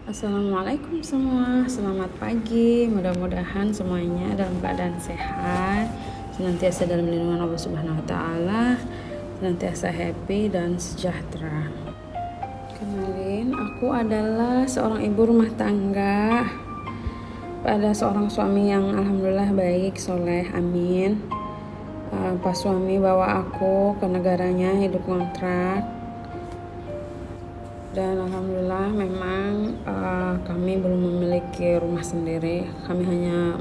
Assalamualaikum semua, selamat pagi. Mudah-mudahan semuanya dalam keadaan sehat, senantiasa dalam lindungan Allah Subhanahu wa taala, senantiasa happy dan sejahtera. Kenalin, aku adalah seorang ibu rumah tangga pada seorang suami yang alhamdulillah baik, soleh, amin. Pas suami bawa aku ke negaranya hidup kontrak, dan alhamdulillah memang kami belum memiliki rumah sendiri, kami hanya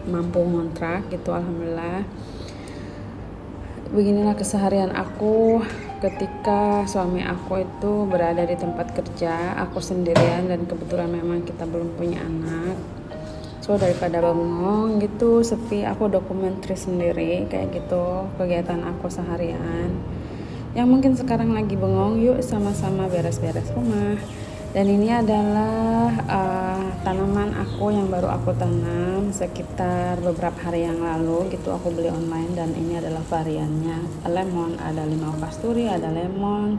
mampu ngontrak gitu. Alhamdulillah, beginilah keseharian aku ketika suami aku itu berada di tempat kerja, aku sendirian, dan kebetulan memang kita belum punya anak. So daripada bengong gitu, sepi, aku dokumentari sendiri kayak gitu kegiatan aku seharian. Yang mungkin sekarang lagi bengong, yuk sama-sama beres-beres rumah. Dan ini adalah tanaman aku yang baru aku tanam sekitar beberapa hari yang lalu gitu. Aku beli online dan ini adalah variannya lemon. Ada limau kasturi, ada lemon,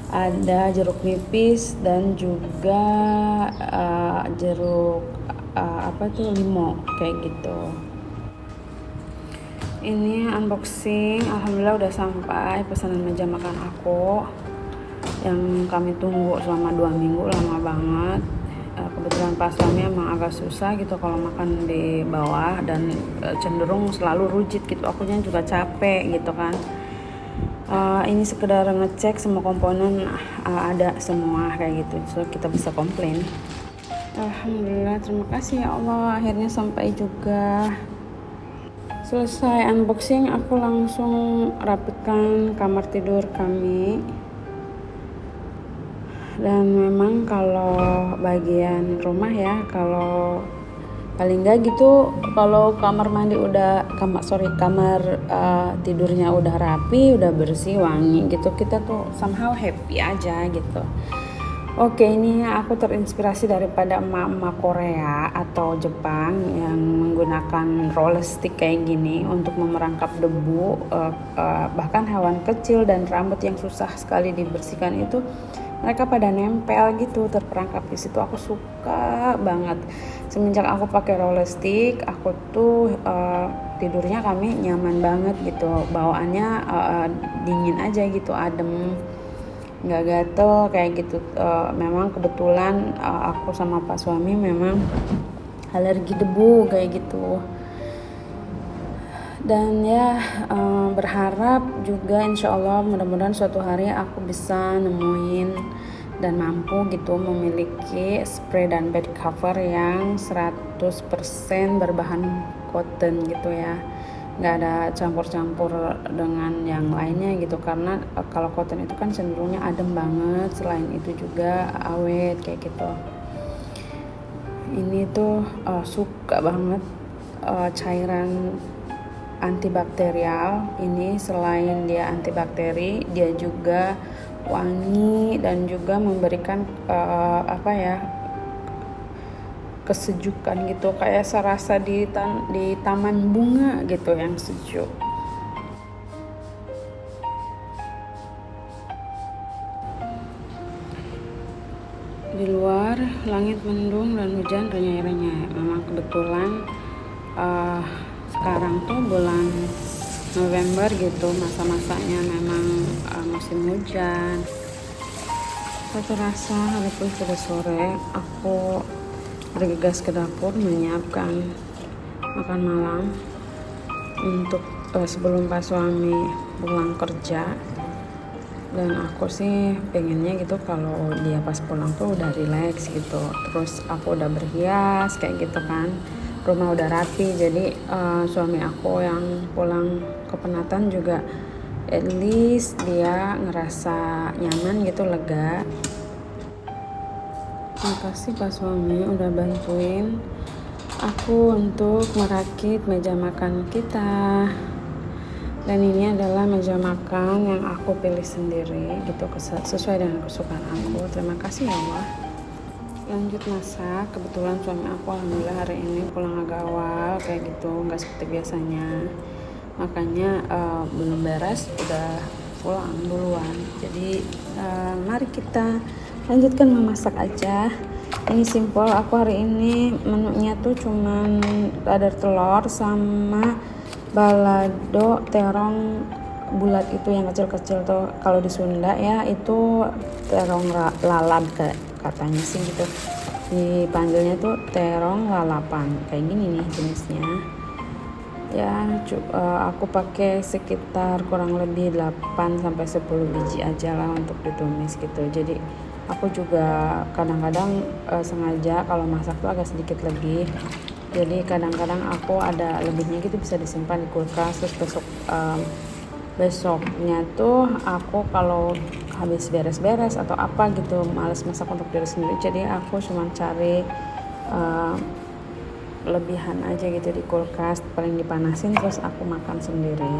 ada jeruk nipis, dan juga jeruk limo kayak gitu. Ini unboxing, alhamdulillah udah sampai pesanan meja makan aku yang kami tunggu selama 2 minggu, lama banget. Kebetulan pas suami emang agak susah gitu kalau makan di bawah, dan cenderung selalu rujit gitu, akunya juga capek gitu kan. Ini sekedar ngecek semua komponen ada semua kayak gitu, so kita bisa komplain. Alhamdulillah, terima kasih ya Allah, akhirnya sampai juga. Selesai unboxing, aku langsung rapikan kamar tidur kami. Dan memang kalau bagian rumah ya, kalau paling nggak gitu, kalau kamar mandi udah kamar tidurnya udah rapi, udah bersih, wangi gitu, kita tuh somehow happy aja gitu. Oke, ini aku terinspirasi daripada emak-emak Korea atau Jepang yang menggunakan roller stick kayak gini untuk memerangkap debu, bahkan hewan kecil dan rambut yang susah sekali dibersihkan itu mereka pada nempel gitu, terperangkap di situ. Aku suka banget. Semenjak aku pakai roller stick, aku tuh tidurnya kami nyaman banget gitu. Bawaannya dingin aja gitu, adem, nggak gatel kayak gitu. Memang kebetulan aku sama pak suami memang alergi debu kayak gitu. Dan ya berharap juga insya Allah mudah-mudahan suatu hari aku bisa nemuin dan mampu gitu memiliki spray dan bed cover yang 100% berbahan cotton gitu ya, nggak ada campur-campur dengan yang lainnya gitu, karena kalau cotton itu kan cenderungnya adem banget, selain itu juga awet kayak gitu. Ini tuh suka banget cairan antibakterial ini. Selain dia antibakteri, dia juga wangi dan juga memberikan kesejukan gitu, kayak serasa di taman bunga gitu yang sejuk. Di luar langit mendung dan hujan renyai-renyai. Memang kebetulan sekarang tuh bulan November gitu, masa-masanya memang musim hujan. Suatu rasa walaupun sudah sore, aku bergegas ke dapur menyiapkan makan malam untuk sebelum pas suami pulang kerja. Dan aku sih pengennya gitu kalau dia pas pulang tuh udah relax gitu, terus aku udah berhias kayak gitu kan, rumah udah rapi. Jadi suami aku yang pulang kepenatan juga at least dia ngerasa nyaman gitu, lega. Terima kasih Pak Suami udah bantuin aku untuk merakit meja makan kita. Dan ini adalah meja makan yang aku pilih sendiri gitu, sesuai dengan kesukaan aku. Terima kasih ya Allah. Lanjut masak. Kebetulan suami aku alhamdulillah hari ini pulang agak awal kayak gitu, nggak seperti biasanya. Makanya belum beres udah pulang duluan. Jadi mari kita Lanjutkan memasak aja. Ini simple, aku hari ini menunya tuh cuman dadar telur sama balado terong bulat itu yang kecil-kecil tuh. Kalau di Sunda ya itu terong lalap katanya sih gitu. Dipanggilnya tuh terong lalapan. Kayak gini nih jenisnya. Ya, aku pakai sekitar kurang lebih 8 sampai 10 biji aja lah untuk ditumis gitu. Jadi aku juga kadang-kadang sengaja kalau masak tuh agak sedikit lebih. Jadi kadang-kadang aku ada lebihnya gitu bisa disimpan di kulkas, terus besoknya tuh aku kalau habis beres-beres atau apa gitu males masak untuk diri sendiri, jadi aku cuma cari lebihan aja gitu di kulkas, paling dipanasin terus aku makan sendiri.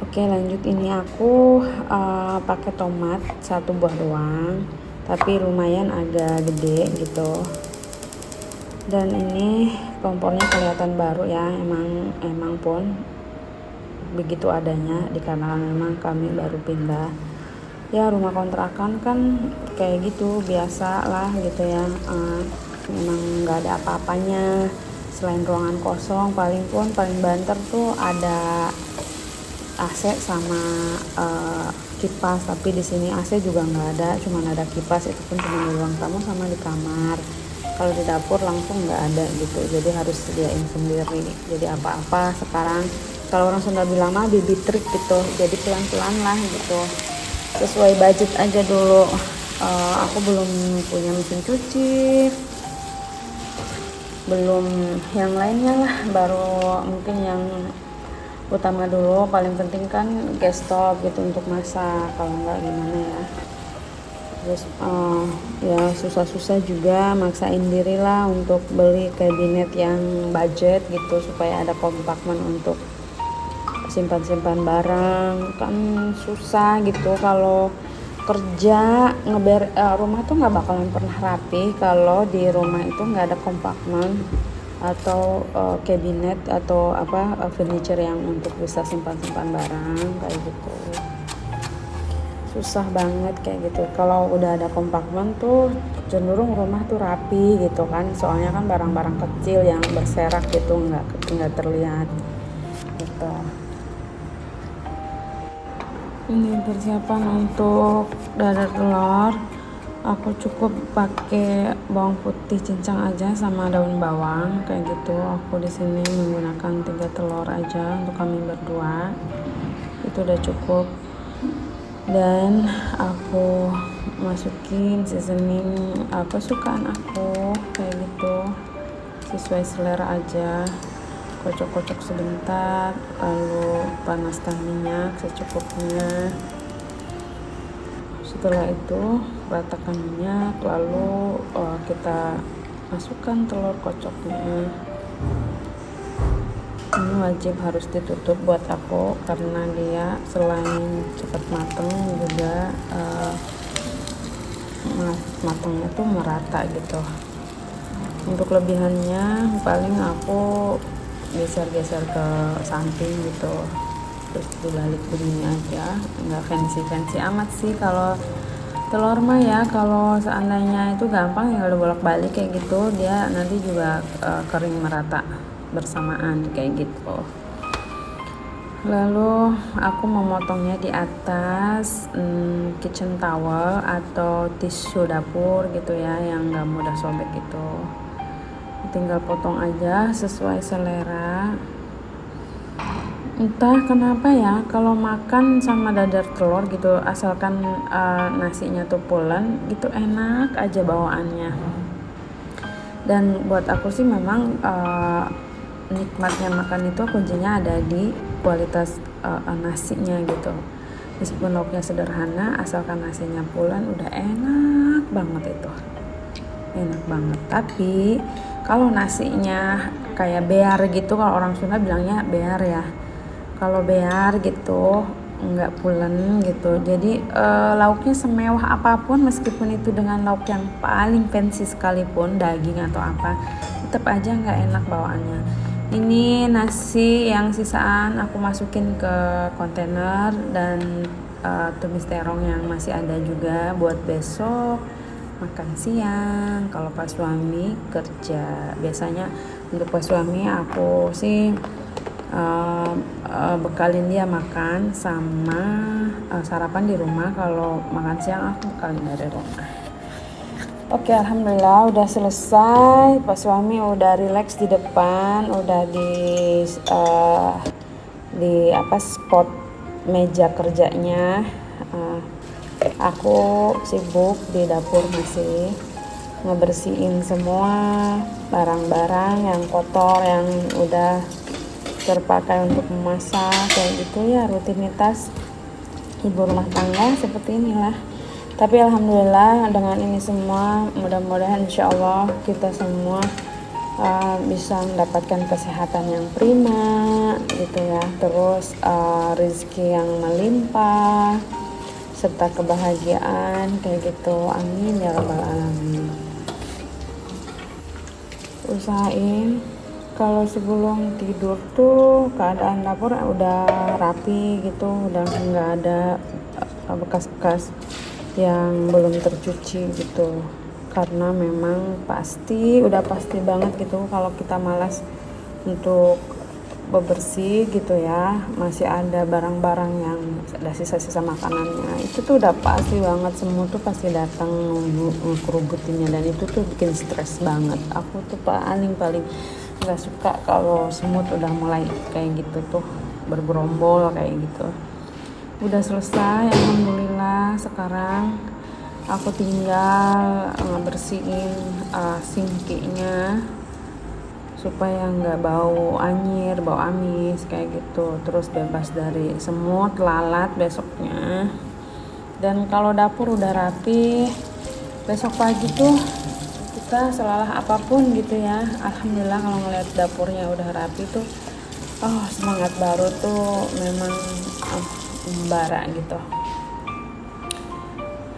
Oke, lanjut. Ini aku pakai tomat 1 buah doang, tapi lumayan agak gede gitu. Dan ini kompornya kelihatan baru ya, emang pun begitu adanya dikarenakan memang kami baru pindah. Ya rumah kontrakan kan kayak gitu biasa lah gitu ya. Memang nggak ada apa-apanya selain ruangan kosong, paling banter tuh ada AC sama kipas, tapi di sini AC juga nggak ada, cuma ada kipas, itu pun cuma di ruang tamu sama di kamar. Kalau di dapur langsung nggak ada gitu, jadi harus sediain sendiri. Jadi apa-apa sekarang kalau orang Sunda bilang mah bibi trik gitu, jadi pelan-pelan lah gitu, sesuai budget aja dulu. Aku belum punya mesin cuci, belum yang lainnya lah, baru mungkin yang utama dulu. Paling penting kan gas stove gitu untuk masak, kalau enggak gimana ya. Terus ya susah-susah juga maksain diri lah untuk beli kabinet yang budget gitu supaya ada kompartemen untuk simpan-simpan barang. Kan susah gitu kalau kerja rumah tuh nggak bakalan pernah rapi kalau di rumah itu nggak ada kompartemen atau kabinet atau furniture yang untuk bisa simpan-simpan barang kayak gitu. Susah banget kayak gitu. Kalau udah ada kompartemen tuh cenderung rumah tuh rapi gitu kan, soalnya kan barang-barang kecil yang berserak gitu nggak terlihat gitu. Ini persiapan untuk dadar telur. Aku cukup pakai bawang putih cincang aja sama daun bawang kayak gitu. Aku di sini menggunakan 3 telur aja untuk kami berdua. Itu udah cukup. Dan aku masukin seasoning kesukaan aku kayak gitu, sesuai selera aja. Kocok-kocok sebentar, lalu panaskan minyak secukupnya. Setelah itu ratakan minyak, lalu kita masukkan telur kocoknya. Ini wajib harus ditutup buat aku karena dia selain cepat mateng juga matangnya tuh merata gitu. Untuk lebihannya paling aku geser-geser ke samping gitu, terus dibalik begini aja, nggak fancy amat sih. Kalau telur mah ya kalau seandainya itu gampang ya, udah bolak-balik kayak gitu dia nanti juga kering merata bersamaan kayak gitu. Lalu aku memotongnya di atas kitchen towel atau tisu dapur gitu ya, yang nggak mudah sobek itu. Tinggal potong aja sesuai selera. Entah kenapa ya kalau makan sama dadar telur gitu, asalkan nasinya tuh pulen gitu, enak aja bawaannya. Dan buat aku sih memang nikmatnya makan itu kuncinya ada di kualitas nasinya gitu. Meskipun lauknya sederhana, asalkan nasinya pulen udah enak banget itu. Enak banget. Tapi kalau nasinya kayak bear gitu, kalau orang Sunda bilangnya bear ya. Kalau bear gitu nggak pulen gitu. Jadi lauknya semewah apapun, meskipun itu dengan lauk yang paling fancy sekalipun, daging atau apa, tetap aja nggak enak bawaannya. Ini nasi yang sisaan aku masukin ke kontainer dan tumis terong yang masih ada juga buat besok makan siang kalau pas suami kerja. Biasanya untuk pas suami aku sih bekalin dia makan sama sarapan di rumah. Kalau makan siang aku bekalin dari rumah. Oke, alhamdulillah udah selesai. Pak suami udah relax di depan, udah di spot meja kerjanya. Aku sibuk di dapur masih ngebersihin semua barang-barang yang kotor yang udah terpakai untuk memasak kayak gitu ya, rutinitas ibu rumah tangga seperti inilah. Tapi alhamdulillah dengan ini semua mudah-mudahan insya Allah kita semua bisa mendapatkan kesehatan yang prima gitu ya, terus rezeki yang melimpah serta kebahagiaan kayak gitu, amin ya rabbal alamin. Usahain kalau sebelum tidur tuh keadaan dapur udah rapi gitu, udah nggak ada bekas-bekas yang belum tercuci gitu, karena memang udah pasti banget gitu kalau kita malas untuk bebersih gitu ya, masih ada barang-barang yang ada sisa-sisa makanannya, itu tuh udah pasti banget semua tuh pasti datang ngerubutinnya, dan itu tuh bikin stres banget. Aku tuh paling nggak suka kalau semut udah mulai kayak gitu tuh bergerombol kayak gitu. Udah selesai alhamdulillah. Sekarang aku tinggal bersihin sinkinya supaya nggak bau anyir, bau amis kayak gitu, terus bebas dari semut, lalat besoknya. Dan kalau dapur udah rapi, besok pagi tuh kita selalah apapun gitu ya, alhamdulillah kalau ngeliat dapurnya udah rapi tuh semangat baru tuh memang membara gitu.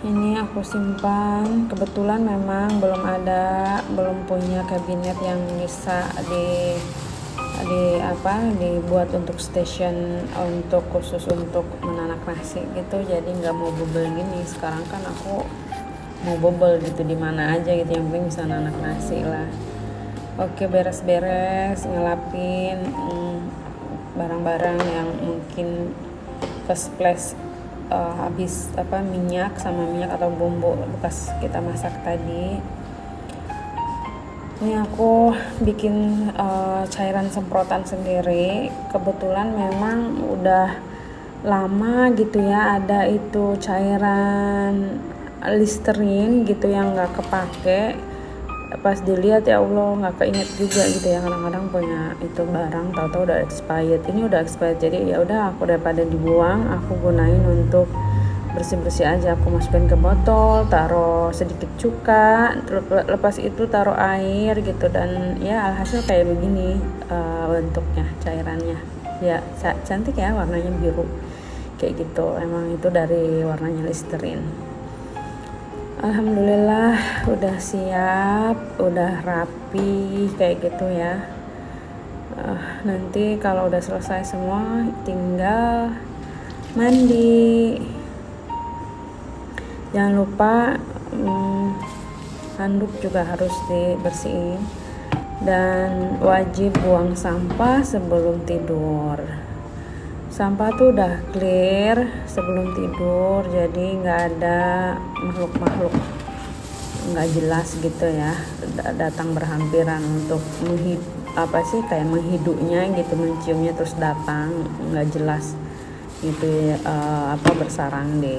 Ini aku simpan, kebetulan memang belum punya kabinet yang bisa dibuat untuk station untuk khusus untuk menanak nasi gitu, jadi nggak mau bobel gini. Sekarang kan aku mau bobel gitu di mana aja gitu, yang penting bisa nanak nasi lah. Oke, beres-beres, ngelapin barang-barang yang mungkin kesples habis minyak atau bumbu bekas kita masak tadi. Ini aku bikin cairan semprotan sendiri. Kebetulan memang udah lama gitu ya ada itu cairan Listerine gitu yang nggak kepake. Pas dilihat ya Allah nggak keinget juga gitu ya, kadang-kadang punya itu barang tahu-tahu udah expired. Ini udah expired, jadi ya udah aku daripada dibuang aku gunain untuk bersih-bersih aja. Aku masukin ke botol, taruh sedikit cuka, lepas itu taruh air gitu, dan ya alhasil kayak begini bentuknya cairannya ya, cantik ya, warnanya biru kayak gitu. Emang itu dari warnanya Listerine. Alhamdulillah udah siap, udah rapi kayak gitu ya. Nanti kalau udah selesai semua tinggal mandi. Jangan lupa handuk juga harus dibersihin, dan wajib buang sampah sebelum tidur. Sampah tuh udah clear sebelum tidur, jadi nggak ada makhluk-makhluk nggak jelas gitu ya datang berhampiran untuk kayak menghidupnya gitu, menciumnya terus datang nggak jelas gitu bersarang di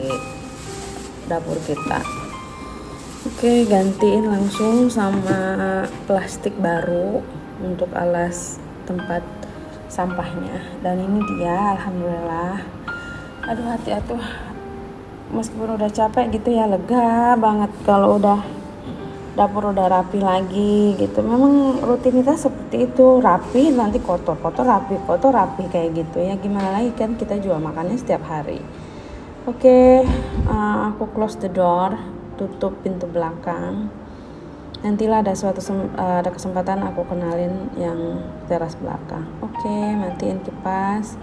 dapur kita. Oke, gantiin langsung sama plastik baru untuk alas tempat sampahnya. Dan ini dia, alhamdulillah. Aduh, hati meskipun udah capek gitu ya, lega banget kalau udah dapur udah rapi lagi gitu. Memang rutinitas seperti itu, rapi nanti kotor rapi kayak gitu ya. Gimana lagi kan, kita juga makannya setiap hari. Oke, aku close the door, tutup pintu belakang. Nantilah ada kesempatan aku kenalin yang teras belakang. Oke, matiin kipas,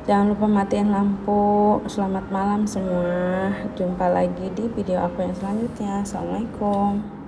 Jangan lupa matiin lampu. Selamat malam semua. Jumpa lagi di video aku yang selanjutnya. Assalamualaikum.